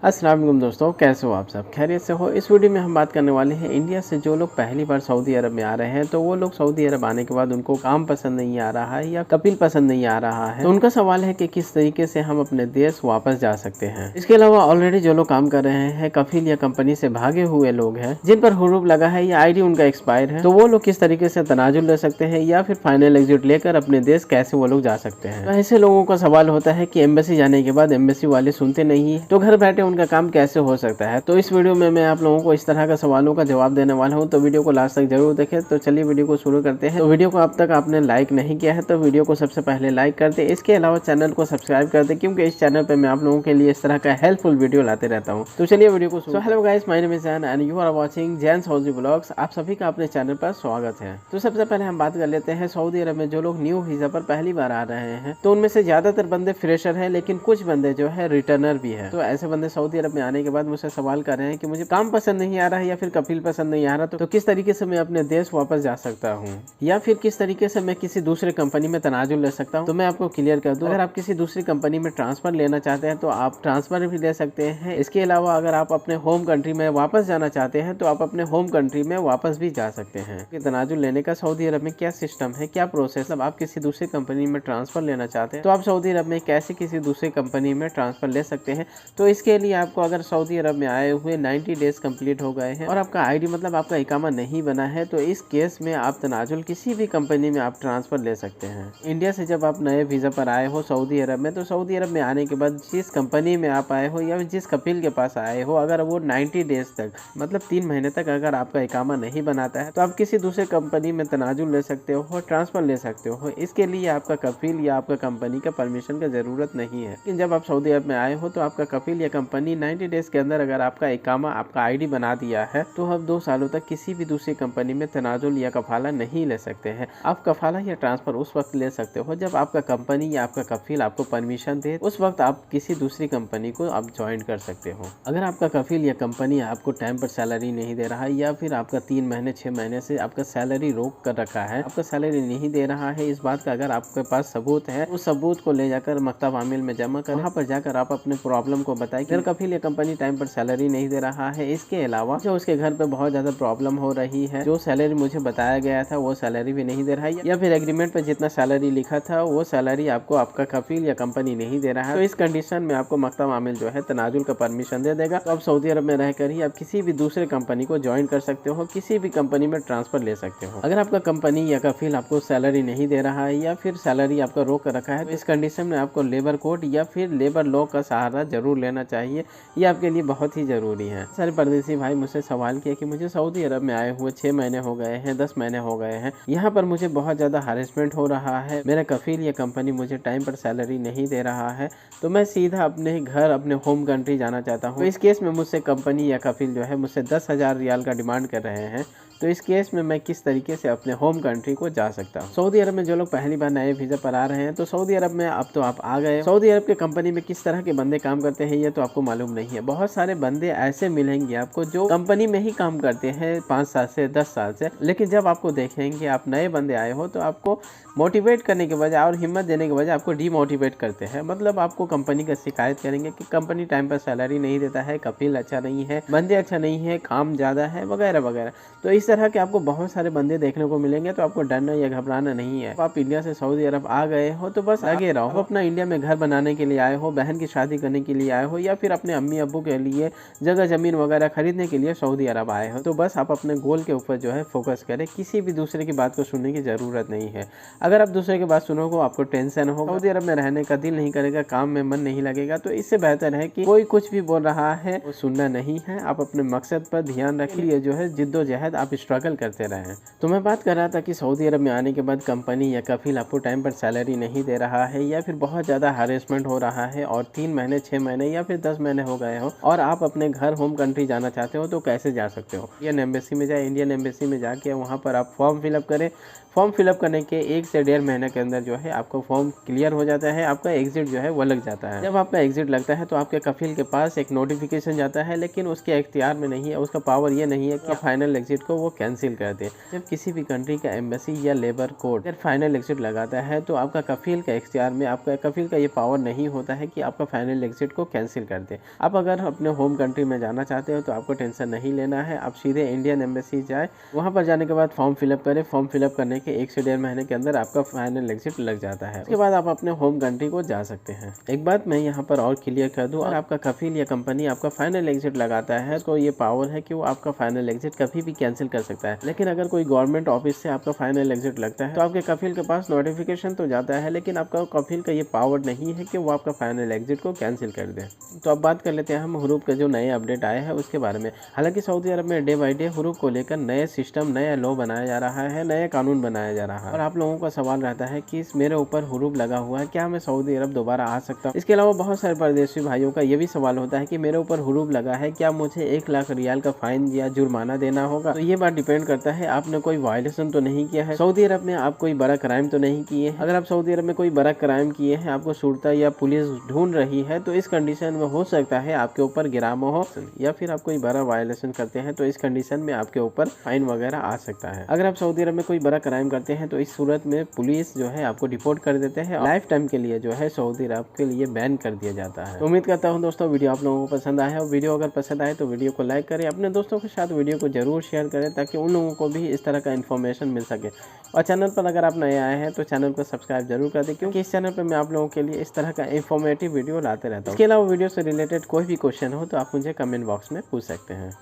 अस्सलाम वालेकुम दोस्तों, कैसे हो आप सब? खैरियत से हो? इस वीडियो में हम बात करने वाले हैं इंडिया से जो लोग पहली बार सऊदी अरब में आ रहे हैं, तो वो लोग सऊदी अरब आने के बाद उनको काम पसंद नहीं आ रहा है या कपिल पसंद नहीं आ रहा है, तो उनका सवाल है कि किस तरीके से हम अपने देश वापस जा सकते हैं। इसके अलावा ऑलरेडी जो लोग काम कर रहे हैं, कफिल या कंपनी से भागे हुए लोग हैं, जिन पर हुरूब लगा है या ID उनका एक्सपायर है, तो वो लोग किस तरीके से तनाजुल ले सकते हैं या फिर फाइनल एग्जिट लेकर अपने देश कैसे वो लोग जा सकते हैं। तो ऐसे लोगों का सवाल होता है कि एम्बेसी जाने के बाद एम्बेसी वाले सुनते नहीं है, तो घर बैठे उनका काम कैसे हो सकता है। तो इस वीडियो में मैं आप लोगों को इस तरह का सवालों का जवाब देने वाला हूं, तो वीडियो को लास्ट तक जरूर देखें। तो चलिए वीडियो को शुरू करते हैं। तो वीडियो को अब तक आपने लाइक नहीं किया है तो वीडियो को सबसे पहले लाइक कर दे। इसके अलावा चैनल को सब्सक्राइब कर दे, क्योंकि इस चैनल पर मैं आप लोगों के लिए इस तरह का हेल्पफुल वीडियो लाते रहता हूँ। तो चलिए वीडियो को शुरू। Hello guys, my name is Zain and you are watching Zain Saudi vlogs. आप सभी का अपने चैनल पर स्वागत है। तो सबसे पहले हम बात कर लेते हैं सऊदी अरब में जो लोग न्यू वीजा पर पहली बार आ रहे हैं, तो उनमें से ज्यादातर बंदे फ्रेशर है, लेकिन कुछ बंदे जो है रिटर्नर भी है। तो ऐसे बंदे सऊदी अरब में आने के बाद मुझसे सवाल कर रहे हैं कि मुझे काम पसंद नहीं आ रहा है या फिर कपिल पसंद नहीं आ रहा, तो किस तरीके से मैं अपने देश वापस जा सकता हूँ या फिर किस तरीके से मैं किसी दूसरे कंपनी में तनाजुल ले सकता हूँ। तो मैं आपको क्लियर कर दूं, अगर आप किसी दूसरी कंपनी में ट्रांसफर लेना चाहते हैं तो आप ट्रांसफर भी ले सकते हैं। इसके अलावा अगर आप अपने होम कंट्री में वापस जाना चाहते हैं तो आप अपने होम कंट्री में वापस भी जा सकते हैं। तनाजुल लेने का सऊदी अरब में क्या सिस्टम है, क्या प्रोसेस, अब आप किसी दूसरी कंपनी में ट्रांसफर लेना चाहते हैं तो आप सऊदी अरब में कैसे किसी दूसरी कंपनी में ट्रांसफर ले सकते हैं। तो इसके लिए आपको, अगर सऊदी अरब में आए हुए 90 डेज कंप्लीट हो गए हैं और आपका ID मतलब आपका इकामा नहीं बना है, तो इस केस में आप तनाजुल किसी भी कंपनी में आप ट्रांसफर ले सकते हैं। इंडिया से जब आप नए वीजा पर आए हो सऊदी अरब में, तो सऊदी अरब में आने के बाद जिस कंपनी में आप आए हो या जिस कपिल के पास आए हो, अगर वो 90 डेज तक मतलब 3 महीने तक अगर आपका इकामा नहीं बनाता है, तो आप किसी दूसरे कंपनी में तनाजुल ले सकते हो, ट्रांसफर ले सकते हो। इसके लिए आपका कपिल या आपका कंपनी का परमिशन का जरूरत नहीं है। लेकिन जब आप सऊदी अरब में आए हो तो आपका कपिल या कंपनी 90 डेज के अंदर अगर आपका इकामा, आपका ID बना दिया है, तो हम 2 सालों तक किसी भी दूसरी कंपनी में तनाजुल या कफाला नहीं ले सकते हैं। आप कफाला या ट्रांसफर उस वक्त ले सकते हो जब आपका कंपनी या आपका कफील आपको परमिशन दे, उस वक्त आप किसी दूसरी कंपनी को आप ज्वाइन कर सकते हो। अगर आपका कफील या कंपनी आपको टाइम पर सैलरी नहीं दे रहा है या फिर आपका 3 महीने 6 महीने से आपका सैलरी रोक कर रखा है, आपका सैलरी नहीं दे रहा है, इस बात का अगर आपके पास सबूत है, उस सबूत को ले जाकर मकतब आमिल में जमा कर, वहाँ पर जाकर आप अपने प्रॉब्लम को बताएं कि कफील या कंपनी टाइम पर सैलरी नहीं दे रहा है। इसके अलावा जो उसके घर पे बहुत ज्यादा प्रॉब्लम हो रही है, जो सैलरी मुझे बताया गया था वो सैलरी भी नहीं दे रहा है, या फिर एग्रीमेंट पे जितना सैलरी लिखा था वो सैलरी आपको आपका कफील या कंपनी नहीं दे रहा है, तो इस कंडीशन में आपको मकतब आमिल जो है तनाजुल का परमिशन दे देगा। तो आप सऊदी अरब में रहकर ही आप किसी भी दूसरे कंपनी को ज्वाइन कर सकते हो, किसी भी कंपनी में ट्रांसफर ले सकते हो। अगर आपका कंपनी या कफील आपको सैलरी नहीं दे रहा है या फिर सैलरी आपका रोक कर रखा है, तो इस कंडीशन में आपको लेबर कोड या फिर लेबर लॉ का सहारा जरूर लेना चाहिए। ये आपके लिए बहुत ही जरूरी है। सारे परदेसी भाई मुझसे सवाल किया कि मुझे सऊदी अरब में आए हुए 6 महीने हो गए हैं, 10 महीने हो गए हैं, यहाँ पर मुझे बहुत ज़्यादा हैरेसमेंट हो रहा है, मेरा कफील या कंपनी मुझे टाइम पर सैलरी नहीं दे रहा है, तो मैं सीधा अपने घर, अपने होम कंट्री जाना चाहता हूँ। तो इस केस में मुझसे कंपनी या कफील जो है मुझसे 10,000 रियाल का डिमांड कर रहे हैं। तो इस केस में मैं किस तरीके से अपने होम कंट्री को जा सकता हूँ। सऊदी अरब में जो लोग पहली बार नए वीजा पर आ रहे हैं, तो सऊदी अरब में अब तो आप आ गए, सऊदी अरब के कंपनी में किस तरह के बंदे काम करते हैं ये तो आपको मालूम नहीं है। बहुत सारे बंदे ऐसे मिलेंगे आपको जो कंपनी में ही काम करते हैं 5 साल से 10 साल से, लेकिन जब आपको देखेंगे आप नए बंदे आए हो तो आपको मोटिवेट करने के बजाय और हिम्मत देने के बजाय आपको डीमोटिवेट करते हैं। मतलब आपको कंपनी का शिकायत करेंगे कि कंपनी टाइम पर सैलरी नहीं देता है, कपिल अच्छा नहीं है, बंदे अच्छा नहीं है, काम ज़्यादा है, वगैरह वगैरह। तो इस तरह के आपको बहुत सारे बंदे देखने को मिलेंगे, तो आपको डरना या घबराना नहीं है। आप इंडिया से सऊदी अरब आ गए हो तो बस आगे रहो। अपना इंडिया में घर बनाने के लिए आए हो, बहन की शादी करने के लिए आए हो, या फिर अपने अम्मी अब्बू के लिए जगह जमीन वगैरह खरीदने के लिए सऊदी अरब आए हो, तो बस आप अपने गोल के ऊपर जो है फोकस करें। किसी भी दूसरे की बात को सुनने की जरूरत नहीं है। अगर आप दूसरे की बात सुनोगे आपको टेंशन होगा, सऊदी अरब में रहने का दिल नहीं करेगा, काम में मन नहीं लगेगा। तो इससे बेहतर है कि कोई कुछ भी बोल रहा है वो सुनना नहीं है, आप अपने मकसद पर ध्यान रखिए, जो है जिद्दोजहद आप स्ट्रगल करते रहें। तो मैं बात कर रहा था कि सऊदी अरब में आने के बाद कंपनी या कफील आपको टाइम पर सैलरी नहीं दे रहा है या फिर बहुत ज़्यादा हैरेसमेंट हो रहा है और 3 महीने 6 महीने या फिर 10 महीने हो गए हो और आप अपने घर होम कंट्री जाना चाहते हो, तो कैसे जा सकते हो। इंडियन एम्बेसी में जाए, इंडियन एम्बेसी में जाके वहाँ पर आप फॉर्म फिलअप करें। फॉर्म फिलअप करने के 1 से 1.5 महीने के अंदर जो है आपको फॉर्म क्लियर हो जाता है, आपका एग्जिट जो है वो लग जाता है। जब आपका एग्जिट लगता है तो आपके कफील के पास एक नोटिफिकेशन जाता है, लेकिन उसके इख्तियार में नहीं है, उसका पावर ये नहीं है कि फाइनल एग्जिट को वो कैंसिल कर दे। जब किसी भी कंट्री का एम्बेसी या लेबर कोर्ट अगर फाइनल एग्जिट लगाता है तो आपका कफील का इख्तियार में, आपका कफील का ये पावर नहीं होता है कि आपका फाइनल एग्जिट को कैंसिल कर दे। आप अगर अपने होम कंट्री में जाना चाहते हो तो आपको टेंशन नहीं लेना है, आप सीधे इंडियन एम्बेसी जाए, वहाँ पर जाने के बाद फॉर्म फिलअप करें। फॉर्म फिलअप करने के 1 से 1.5 महीने के अंदर आपका फाइनल एग्जिट लग जाता है। उसके बाद आप अपने होम कंट्री को जा सकते हैं। एक बात मैं यहाँ पर और क्लियर कर दूं, अगर आपका कफील या कंपनी आपका फाइनल एग्जिट लगाता है तो ये पावर है कि वो आपका फाइनल एग्जिट कभी भी कैंसिल कर सकता है। लेकिन अगर कोई गवर्नमेंट ऑफिस से आपका फाइनल एग्जिट लगता है तो आपके कफील के पास नोटिफिकेशन तो जाता है, लेकिन आपका कफील का ये पावर नहीं है कि वो आपका फाइनल एग्जिट को कैंसिल कर दे। तो अब बात कर लेते हैं हम हुरूफ के जो नए अपडेट आए हैं उसके बारे में। हालांकि सऊदी अरब में डे बाई डे हुरूफ को लेकर नए सिस्टम, नया लॉ बनाया जा रहा है, नया कानून बनाया जा रहा है। और आप लोगों का सवाल रहता है कि मेरे ऊपर हुरूफ लगा हुआ है, क्या मैं सऊदी अरब दोबारा आ सकता हूँ? इसके अलावा बहुत सारे परदेशी भाइयों का ये भी सवाल होता है कि मेरे ऊपर हुरूफ लगा है, क्या मुझे 1 लाख रियाल का फाइन या जुर्माना देना होगा? तो ये बात डिपेंड करता है, आपने कोई वायलेशन तो नहीं किया है सऊदी अरब में, आप कोई बड़ा क्राइम तो नहीं किए हैं। अगर आप सऊदी अरब में कोई बड़ा क्राइम किए हैं, आपको शुरता या पुलिस ढूंढ रही है, तो इस कंडीशन में हो सकता है आपके ऊपर गिरामो हो, या फिर आप कोई बड़ा वायलेशन करते हैं तो इस कंडीशन में आपके ऊपर फाइन वगैरह आ सकता है। अगर आप सऊदी अरब में कोई बड़ा क्राइम करते हैं तो इस सूरत में पुलिस जो है आपको डिपोर्ट कर देते हैं, लाइफ टाइम के लिए जो है सऊदी अरब के लिए बैन कर दिया जाता है। तो उम्मीद करता हूँ दोस्तों वीडियो आप लोगों को पसंद आया है। वीडियो अगर पसंद आए तो वीडियो को लाइक करें, अपने दोस्तों के साथ वीडियो को जरूर शेयर करें ताकि उन लोगों को भी इस तरह का इन्फॉर्मेशन मिल सके। और चैनल पर अगर आप नए आए हैं तो चैनल को सब्सक्राइब जरूर कर दें, क्योंकि इस चैनल पर मैं आप लोगों के लिए इस तरह का इन्फॉर्मेटिव वीडियो लाते रहता हूँ। इसके अलावा वीडियो से रिलेटेड कोई भी क्वेश्चन हो तो आप मुझे कमेंट बॉक्स में पूछ सकते हैं।